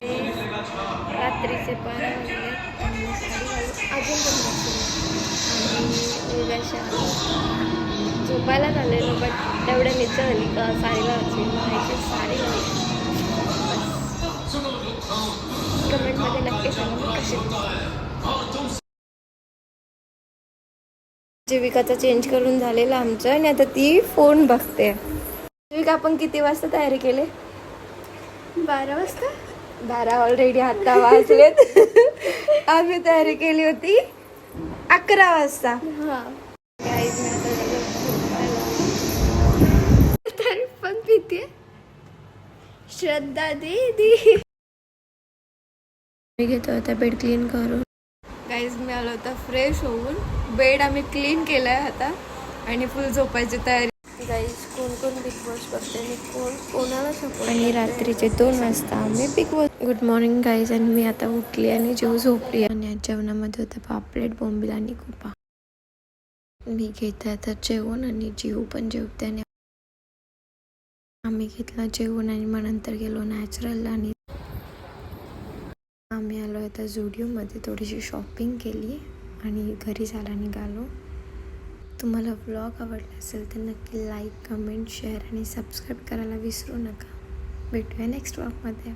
रात्रीचे 12 वाजले आणि साडी अजून पण बसली आणि झोपायला झालेलो, बट तेवढ्या निच झाली का साडीला वाचली साडी घालली. कमेंटमध्ये नक्की सांगा मी कशी. जीविकाचा चेंज करून झालेला आमचं आणि आता ती फोन बघते. जीविका, आपण किती वाजता तयारी केली? 12 वाजता. 12 ऑलरेडी आता वाजलेत. आम्ही तयारी केली होती 11 वाजता. हा, गाईज मी आता तरी पण भीती. श्रद्धा दीदी मी घेतो आता बेड क्लीन करून. गाईज मी आलो होता फ्रेश होऊन. बेड आम्ही क्लीन केलाय आता आणि फुल झोपायची तयारी. गाईज कोण कोण बिग बॉस बघते आणि कोणाला सपोर्ट. आणि रात्रीचे 2 वाजता आम्ही big boss. Good morning guys. आणि मी आता उठली आणि जेव झोपली. आणि आज जेवणामध्ये होतं पापलेट, बोंबील आणि कुपा. मी घेते आता जेवण आणि जीव पण जेवते. आणि आम्ही घेतला जेवण आणि मग नंतर गेलो नॅचरल. आणि आम्ही आलो आता झुडिओमध्ये, थोडीशी शॉपिंग केली आणि घरी जायला निघालो. तुम्हाला व्लॉग आवडला असेल तर नक्की लाईक, कमेंट, शेअर आणि सबस्क्राईब करायला विसरू नका. भेटूया नेक्स्ट व्लॉगमध्ये.